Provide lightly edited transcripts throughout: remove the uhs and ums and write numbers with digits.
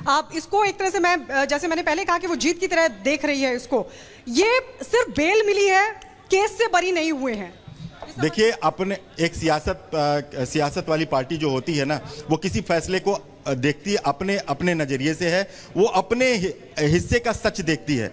आप इसको एक तरह से मैं जैसे मैंने पहले कहा कि वो जीत की तरह देख रही है इसको, ये सिर्फ बेल मिली है, केस से बरी नहीं हुए हैं। देखिए, अपने एक सियासत वाली पार्टी जो होती है ना, वो किसी फैसले को देखती है अपने अपने नजरिए से है, वो अपने हिस्से का सच देखती है।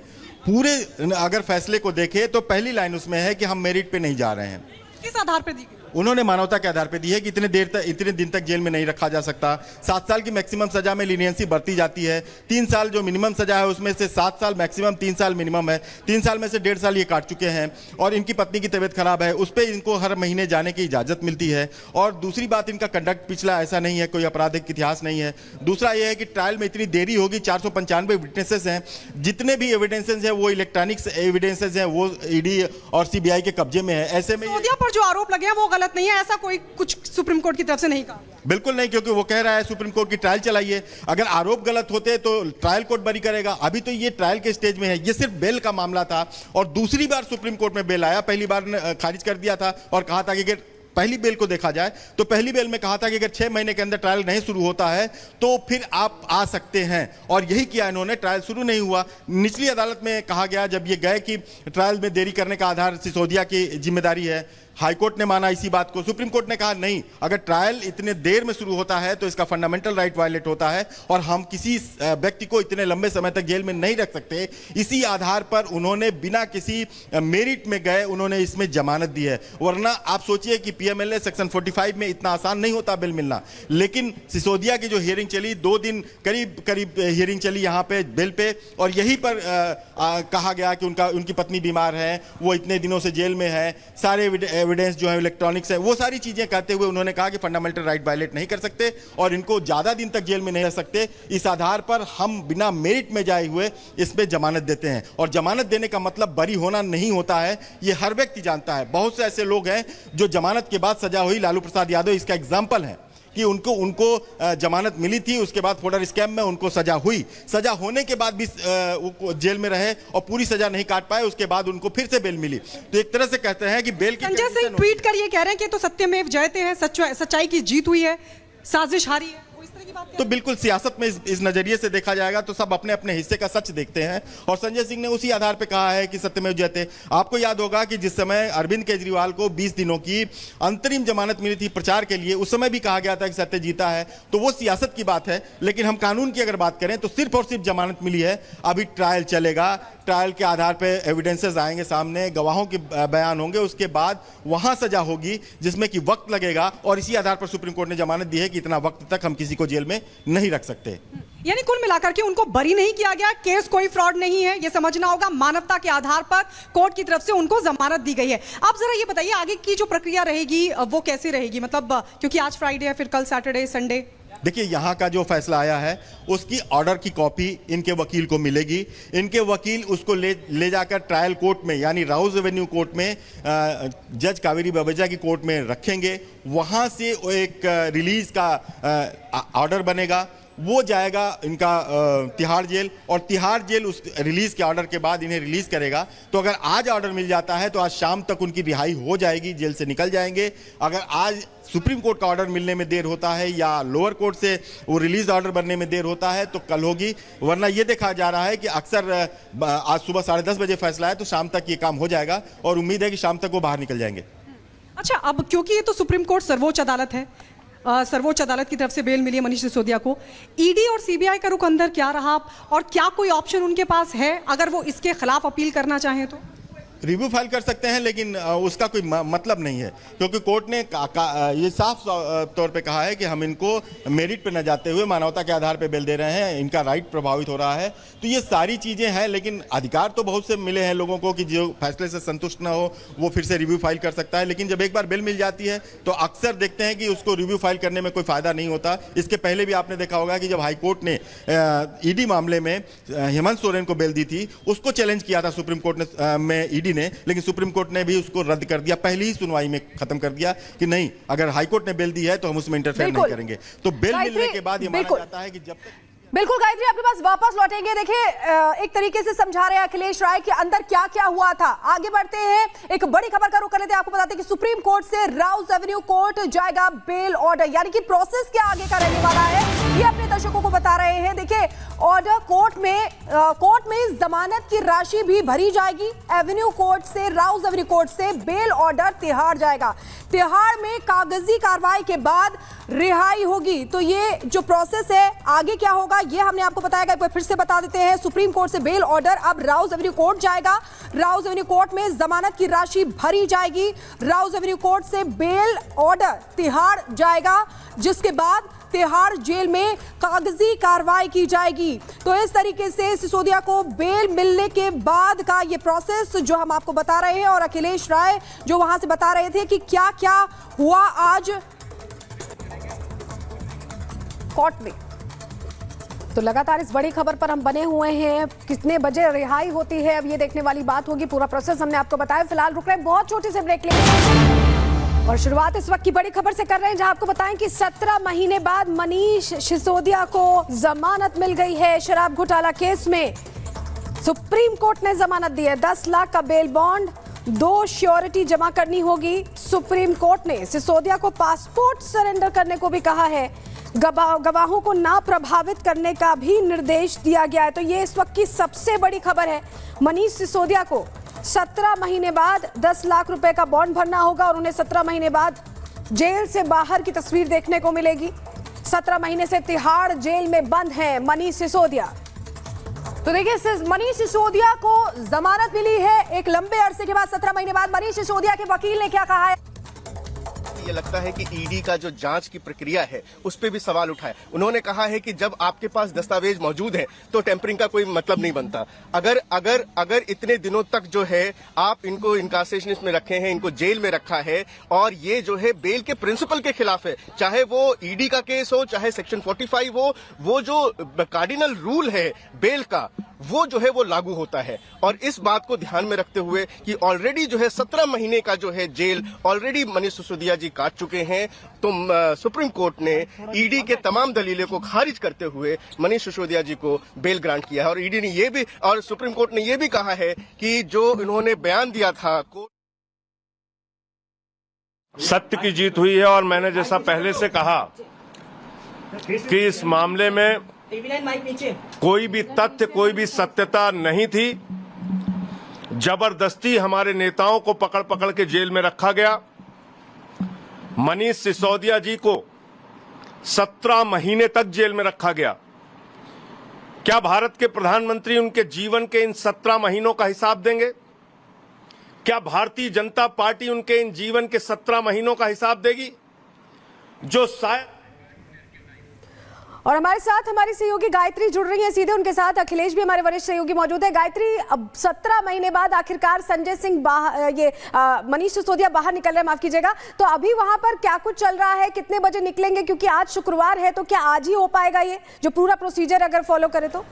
पूरे अगर फैसले को देखे तो पहली लाइन उसमें है कि हम मेरिट पे नहीं जा रहे हैं। किस आधार पर दी गई? उन्होंने मानवता के आधार पर दी है कि इतने दिन तक जेल में नहीं रखा जा सकता। 7 साल की मैक्सिमम सजा में लीनियंसी बढ़ती जाती है। 3 साल जो मिनिमम सजा है उसमें से 7 साल मैक्सिमम, 3 साल मिनिमम है। 3 साल में से 1.5 साल ये काट चुके हैं और इनकी पत्नी की तबीयत खराब है, उस पर इनको हर महीने जाने की इजाजत मिलती है। और दूसरी बात, इनका कंडक्ट पिछला ऐसा नहीं है, कोई आपराधिक इतिहास नहीं है। दूसरा यह है कि ट्रायल में इतनी देरी होगी, 495 विटनेसेस हैं, जितने भी एविडेंसेस हैं वो इलेक्ट्रॉनिक्स एविडेंसेस हैं, वो ईडी और सीबीआई के कब्जे में है। ऐसे में सिसोदिया पर जो आरोप लगे हैं वो गलत नहीं है, ऐसा कोई कुछ सुप्रीम कोर्ट की तरफ से नहीं कहा? बिल्कुल नहीं, क्योंकि वो कह रहा है सुप्रीम कोर्ट की ट्रायल चलाइए। अगर आरोप गलत होते तो ट्रायल कोर्ट बरी करेगा। अभी तो ये ट्रायल के स्टेज में है, ये सिर्फ बेल का मामला था और दूसरी बार सुप्रीम कोर्ट में बेल आया। पहली बार खारिज कर दिया था और कहा था कि अगर पहली बेल को देखा जाए तो पहली बेल में कहा था कि अगर 6 महीने के अंदर ट्रायल नहीं शुरू होता है तो फिर आप आ सकते हैं, और यही किया इन्होंने। ट्रायल शुरू नहीं हुआ। निचली अदालत में कहा गया जब ये गए कि ट्रायल में देरी करने का आधार सिसोदिया की जिम्मेदारी है। हाईकोर्ट ने माना इसी बात को। सुप्रीम कोर्ट ने कहा नहीं, अगर ट्रायल इतने देर में शुरू होता है तो इसका फंडामेंटल राइट वायलेट होता है और हम किसी व्यक्ति को इतने लंबे समय तक जेल में नहीं रख सकते। इसी आधार पर उन्होंने बिना किसी मेरिट में गए उन्होंने इसमें जमानत दी है। वरना आप सोचिए कि पीएमएलए सेक्शन 45 में इतना आसान नहीं होता बिल मिलना। लेकिन सिसोदिया की जो हियरिंग चली, 2 दिन करीब हियरिंग चली यहाँ पे बिल पे, और यही पर कहा गया कि उनकी पत्नी बीमार है, वो इतने दिनों से जेल में है, सारे एविडेंस जो है इलेक्ट्रॉनिक्स है, वो सारी चीजें कहते हुए उन्होंने कहा कि फंडामेंटल राइट वायलेट नहीं कर सकते और इनको ज्यादा दिन तक जेल में नहीं रह सकते। इस आधार पर हम बिना मेरिट में जाए हुए इसमें जमानत देते हैं। और जमानत देने का मतलब बरी होना नहीं होता है, ये हर व्यक्ति जानता है। बहुत से ऐसे लोग हैं जो जमानत के बाद सजा हुई, लालू प्रसाद यादव इसका एग्जाम्पल है कि उनको जमानत मिली थी, उसके बाद फोर्डर स्कैम में उनको सजा हुई। सजा होने के बाद भी जेल में रहे और पूरी सजा नहीं काट पाए, उसके बाद उनको फिर से बेल मिली। तो एक तरह से कहते हैं कि बेल की संजय सिंह ट्वीट कर ये कह रहे हैं कि तो सत्यमेव जयते हैं, सच्चाई की जीत हुई है, साजिश हारी है। तो बिल्कुल सियासत में इस नजरिए से देखा जाएगा तो सब अपने अपने हिस्से का सच देखते हैं और संजय सिंह ने उसी आधार पे कहा है कि सत्यमेव जयते। आपको याद होगा कि जिस समय अरविंद केजरीवाल को 20 दिनों की अंतरिम जमानत मिली थी प्रचार के लिए, उस समय भी कहा गया था कि सत्य जीता है। तो वो सियासत की बात है, लेकिन हम कानून की अगर बात करें तो सिर्फ और सिर्फ जमानत मिली है। अभी ट्रायल चलेगा, ट्रायल के आधार पर एविडेंसेस आएंगे सामने, गवाहों के बयान होंगे, उसके बाद वहां सजा होगी जिसमें कि वक्त लगेगा। और इसी आधार पर सुप्रीम कोर्ट ने जमानत दी है कि इतना वक्त तक हम किसी को जेल में नहीं रख सकते। यानी कुल मिलाकर के उनको बरी नहीं किया गया, केस कोई फ्रॉड नहीं है, ये समझना होगा। मानवता के आधार पर कोर्ट की तरफ से उनको जमानत दी गई है। आप जरा ये बताइए आगे की जो प्रक्रिया रहेगी वो कैसी रहेगी, मतलब क्योंकि आज फ्राइडे है, फिर कल सैटरडे संडे। देखिए, यहाँ का जो फैसला आया है उसकी ऑर्डर की कॉपी इनके वकील को मिलेगी। इनके वकील उसको ले जाकर ट्रायल कोर्ट में यानी राउज एवेन्यू कोर्ट में जज कावेरी बवेजा की कोर्ट में रखेंगे। वहाँ से एक रिलीज का ऑर्डर बनेगा, वो जाएगा इनका तिहाड़ जेल और तिहाड़ जेल उस रिलीज के ऑर्डर के बाद इन्हें रिलीज करेगा। तो अगर आज ऑर्डर मिल जाता है तो आज शाम तक उनकी रिहाई हो जाएगी, जेल से निकल जाएंगे। अगर आज सुप्रीम कोर्ट का ऑर्डर मिलने में देर होता है या लोअर कोर्ट से वो रिलीज ऑर्डर बनने में देर होता है तो कल होगी। वरना ये देखा जा रहा है कि अक्सर आज सुबह 10:30 बजे फैसला है तो शाम तक ये काम हो जाएगा और उम्मीद है कि शाम तक वो बाहर निकल जाएंगे। अच्छा, अब क्योंकि ये तो सुप्रीम कोर्ट सर्वोच्च अदालत है, सर्वोच्च अदालत की तरफ से बेल मिली है मनीष सिसोदिया को, ईडी और सीबीआई का रुख अंदर क्या रहा और क्या कोई ऑप्शन उनके पास है अगर वो इसके खिलाफ अपील करना चाहें तो? रिव्यू फाइल कर सकते हैं, लेकिन उसका कोई मतलब नहीं है क्योंकि कोर्ट ने ये साफ तौर पे कहा है कि हम इनको मेरिट पे न जाते हुए मानवता के आधार पे बेल दे रहे हैं, इनका राइट प्रभावित हो रहा है। तो ये सारी चीज़ें हैं, लेकिन अधिकार तो बहुत से मिले हैं लोगों को कि जो फैसले से संतुष्ट न हो वो फिर से रिव्यू फाइल कर सकता है। लेकिन जब एक बार बेल मिल जाती है तो अक्सर देखते हैं कि उसको रिव्यू फाइल करने में कोई फायदा नहीं होता। इसके पहले भी आपने देखा होगा कि जब हाईकोर्ट ने ईडी मामले में हेमंत सोरेन को बेल दी थी, उसको चैलेंज किया था सुप्रीम कोर्ट में ईडी ने, लेकिन सुप्रीम कोर्ट ने भी उसको रद्द कर दिया, पहली ही सुनवाई में खत्म कर दिया कि नहीं, अगर हाईकोर्ट ने बेल दी है तो हम उसमें इंटरफेयर नहीं करेंगे। तो बेल मिलने के बाद ये माना जाता है कि जब तक बिल्कुल गायत्री आपके पास वापस लौटेंगे। देखिए, एक तरीके से समझा रहे हैं अखिलेश राय के अंदर क्या क्या हुआ था। आगे बढ़ते हैं, एक बड़ी खबर का रुख कर लेते हैं। आपको बताते हैं कि सुप्रीम कोर्ट से राउज एवेन्यू कोर्ट जाएगा बेल ऑर्डर, यानी कि प्रोसेस क्या आगे का रहने वाला है ये अपने दर्शकों को बता रहे हैं। देखिए, ऑर्डर कोर्ट में जमानत की राशि भी भरी जाएगी। एवेन्यू कोर्ट से, राउज एवेन्यू कोर्ट से बेल ऑर्डर तिहाड़ जाएगा। तिहाड़ में कागजी कार्रवाई के बाद रिहाई होगी। तो ये जो प्रोसेस है आगे क्या होगा ये हमने आपको बताया, एक बार फिर से बता देते हैं। सुप्रीम कोर्ट से बेल ऑर्डर अब राउज एवेन्यू कोर्ट जाएगा। राउज एवेन्यू कोर्ट में जमानत की राशि भरी जाएगी। राउज एवेन्यू कोर्ट से बेल ऑर्डर तिहाड़ जाएगा, जिसके बाद तिहाड़ जेल में कागजी कार्रवाई की जाएगी। तो इस तरीके से सिसोदिया को बेल मिलने के बाद का ये प्रोसेस जो हम आपको बता रहे हैं, और अखिलेश राय जो वहां से बता रहे थे कि क्या क्या हुआ आज कोर्ट में। तो लगातार इस बड़ी खबर पर हम बने हुए हैं। कितने बजे रिहाई होती है अब ये देखने वाली बात होगी। पूरा प्रोसेस हमने आपको बताया। फिलहाल रुक रहे हैं, बहुत छोटे से ब्रेक लेंगे और शुरुआत इस वक्त की बड़ी खबर से कर रहे हैं, जहां आपको बताएं कि 17 महीने बाद मनीष सिसोदिया को जमानत मिल गई है। शराब घोटाला केस में सुप्रीम कोर्ट ने जमानत दी है। 10 लाख का बेल बॉन्ड, 2 श्योरिटी जमा करनी होगी। सुप्रीम कोर्ट ने सिसोदिया को पासपोर्ट सरेंडर करने को भी कहा है। गवाहों को ना प्रभावित करने का भी निर्देश दिया गया है। तो ये इस वक्त की सबसे बड़ी खबर है। मनीष सिसोदिया को 17 महीने बाद 10 लाख रुपए का बॉन्ड भरना होगा और उन्हें 17 महीने बाद जेल से बाहर की तस्वीर देखने को मिलेगी। 17 महीने से तिहाड़ जेल में बंद हैं मनीष सिसोदिया। तो देखिए, मनीष सिसोदिया को जमानत मिली है एक लंबे अरसे के बाद। 17 महीने बाद मनीष सिसोदिया के वकील ने क्या कहा है? ये लगता है कि ईडी का जो जांच की प्रक्रिया है उस पे भी सवाल उठाए। उन्होंने कहा है कि जब आपके पास दस्तावेज मौजूद है तो टेम्परिंग का कोई मतलब नहीं बनता। अगर इतने दिनों तक जो है आप इनको इनकार्सेशन में रखे हैं, इनको जेल में रखा है, और ये जो है बेल के प्रिंसिपल के खिलाफ है, चाहे वो ईडी का केस हो, चाहे सेक्शन 45 हो, वो जो कार्डिनल रूल है बेल का वो जो है वो लागू होता है। और इस बात को ध्यान में रखते हुए कि ऑलरेडी जो है 17 महीने का जो है जेल ऑलरेडी मनीष सिसोदिया जी काट चुके हैं, तो सुप्रीम कोर्ट ने ईडी के तमाम दलीलें को खारिज करते हुए मनीष सिसोदिया जी को बेल ग्रांट किया है। और ईडी ने ये भी, और सुप्रीम कोर्ट ने ये भी कहा है कि जो इन्होंने बयान दिया था, सत्य की जीत हुई है। और मैंने जैसा पहले से कहा कि इस मामले में कोई भी तथ्य, कोई भी सत्यता नहीं थी। जबरदस्ती हमारे नेताओं को पकड़ पकड़ के जेल में रखा गया। मनीष सिसोदिया जी को 17 महीने तक जेल में रखा गया। क्या भारत के प्रधानमंत्री उनके जीवन के इन 17 महीनों का हिसाब देंगे? क्या भारतीय जनता पार्टी उनके इन जीवन के 17 महीनों का हिसाब देगी? जो शायद। और हमारे साथ हमारी सहयोगी गायत्री जुड़ रही है सीधे, उनके साथ अखिलेश भी हमारे वरिष्ठ सहयोगी मौजूद है। गायत्री, अब 17 महीने बाद आखिरकार संजय सिंह मनीष सिसोदिया बाहर निकल रहे हैं, माफ कीजिएगा। तो अभी वहां पर क्या कुछ चल रहा है, कितने बजे निकलेंगे? क्योंकि आज शुक्रवार है, तो क्या आज ही हो पाएगा ये जो पूरा प्रोसीजर अगर फॉलो करे तो?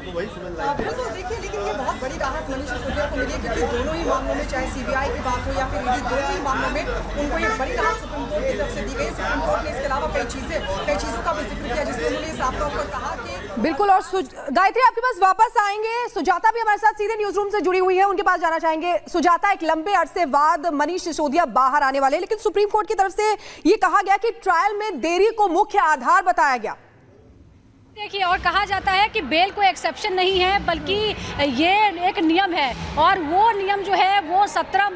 बिल्कुल, देखिए, लेकिन ये बहुत बड़ी राहत मनीष सिसोदिया को मिली है, क्योंकि दोनों ही मामलों में, चाहे सीबीआई की बात हो या फिर ईडी, दोनों ही मामलों में उनको ये बड़ी राहत सुप्रीम कोर्ट की तरफ से दी गई। सुप्रीम कोर्ट ने इसके अलावा कई चीजों का भी जिक्र किया, जिसमें उन्होंने साफ तौर पर कहा कि बिल्कुल। और गायत्री, आपके पास वापस आएंगे। सुजाता भी हमारे साथ सीधे न्यूज रूम से जुड़ी हुई है, उनके पास जाना चाहेंगे। सुजाता, एक लंबे अरसे बाद मनीष सिसोदिया बाहर आने वाले, लेकिन सुप्रीम कोर्ट की तरफ से ये कहा गया कि ट्रायल में देरी को मुख्य आधार बताया गया। देखिए, और कहा जाता है कि बेल कोई एक्सेप्शन नहीं है, बल्कि ये एक नियम है, और वो नियम जो है वो 17